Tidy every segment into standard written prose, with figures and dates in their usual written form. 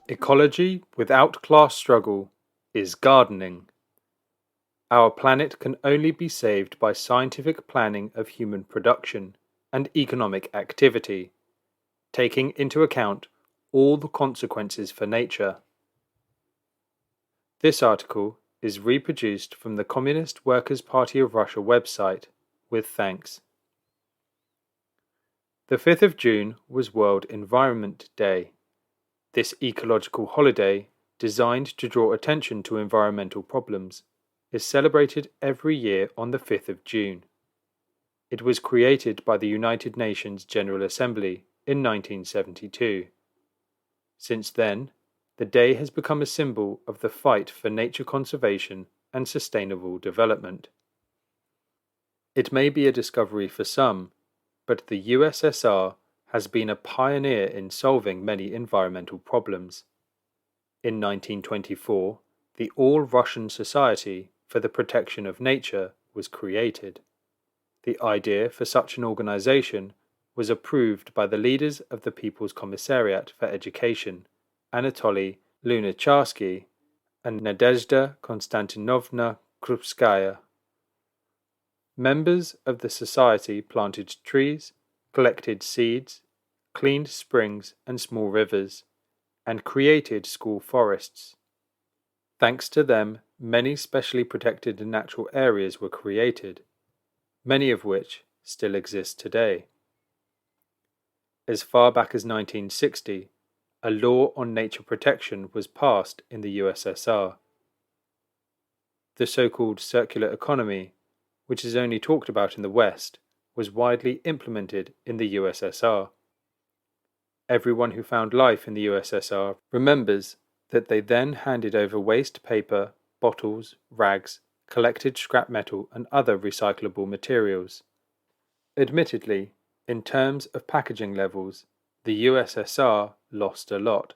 Ecology without class struggle is gardening. Our planet can only be saved by scientific planning of human production and economic activity, taking into account all the consequences for nature. This article is reproduced from the Communist Workers' Party of Russia website, with thanks. The 5th of June was World Environment Day. This ecological holiday, designed to draw attention to environmental problems, is celebrated every year on the 5th of June. It was created by the United Nations General Assembly in 1972. Since then, the day has become a symbol of the fight for nature conservation and sustainable development. It may be a discovery for some, but the USSR has been a pioneer in solving many environmental problems. In 1924, the All-Russian Society for the Protection of Nature was created. The idea for such an organization was approved by the leaders of the People's Commissariat for Education, Anatoly Lunacharsky and Nadezhda Konstantinovna Krupskaya. Members of the society planted trees, collected seeds, cleaned springs and small rivers, and created school forests. Thanks to them, many specially protected natural areas were created, many of which still exist today. As far back as 1960, a law on nature protection was passed in the USSR. The so-called circular economy, which is only talked about in the West, was widely implemented in the USSR. Everyone who found life in the USSR remembers that they then handed over waste paper, bottles, rags, collected scrap metal and other recyclable materials. Admittedly, in terms of packaging levels, the USSR lost a lot,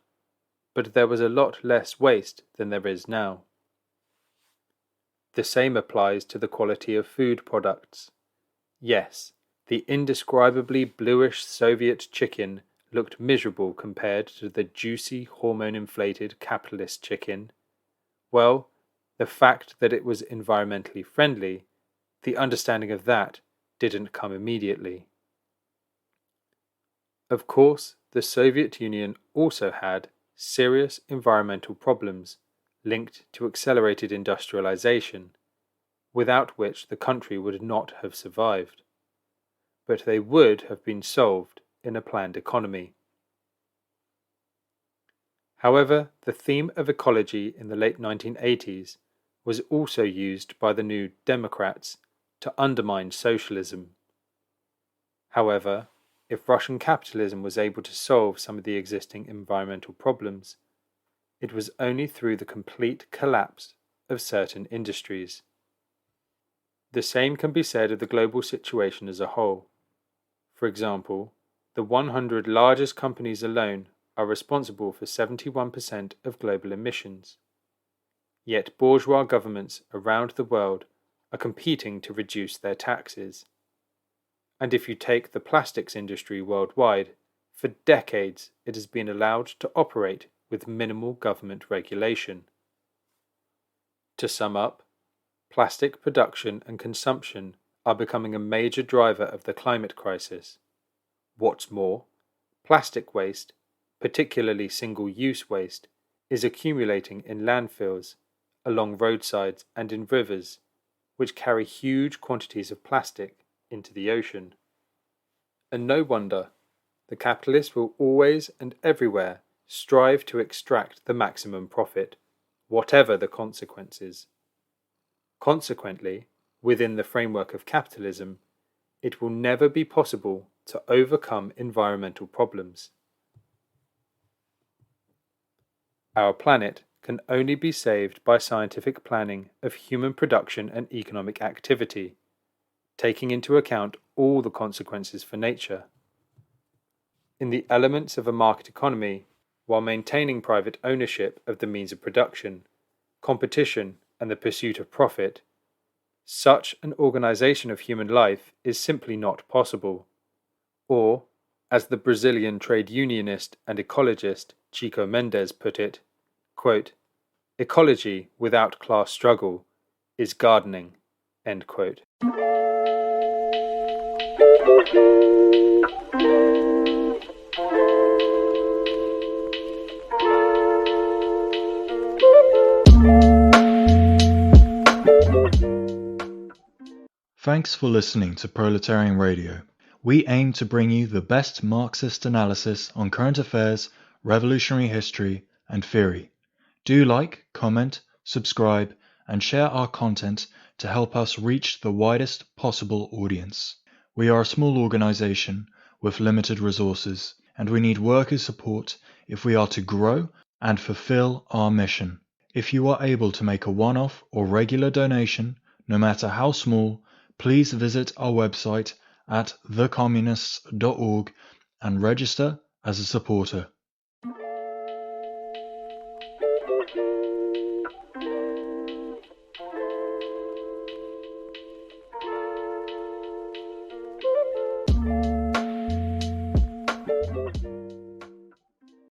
but there was a lot less waste than there is now. The same applies to the quality of food products. Yes, the indescribably bluish Soviet chicken looked miserable compared to the juicy, hormone-inflated capitalist chicken. Well, the fact that it was environmentally friendly, the understanding of that didn't come immediately. Of course, the Soviet Union also had serious environmental problems linked to accelerated industrialization, without which the country would not have survived. But they would have been solved in a planned economy. However, the theme of ecology in the late 1980s was also used by the New Democrats to undermine socialism. However, if Russian capitalism was able to solve some of the existing environmental problems, it was only through the complete collapse of certain industries. The same can be said of the global situation as a whole. For example, the 100 largest companies alone are responsible for 71% of global emissions. Yet bourgeois governments around the world are competing to reduce their taxes. And if you take the plastics industry worldwide, for decades it has been allowed to operate with minimal government regulation. To sum up, plastic production and consumption are becoming a major driver of the climate crisis. What's more, plastic waste, particularly single-use waste, is accumulating in landfills, along roadsides and in rivers, which carry huge quantities of plastic into the ocean. And no wonder, the capitalists will always and everywhere strive to extract the maximum profit, whatever the consequences. Consequently, within the framework of capitalism, it will never be possible to overcome environmental problems. Our planet can only be saved by scientific planning of human production and economic activity, taking into account all the consequences for nature. In the elements of a market economy, while maintaining private ownership of the means of production, competition, and the pursuit of profit, such an organization of human life is simply not possible. Or, as the Brazilian trade unionist and ecologist Chico Mendes put it, quote, "Ecology without class struggle is gardening." End quote. Thanks for listening to Proletarian Radio. We aim to bring you the best Marxist analysis on current affairs, revolutionary history, and theory. Do like, comment, subscribe, and share our content to help us reach the widest possible audience. We are a small organization with limited resources, and we need workers' support if we are to grow and fulfill our mission. If you are able to make a one-off or regular donation, no matter how small, please visit our website at thecommunists.org and register as a supporter.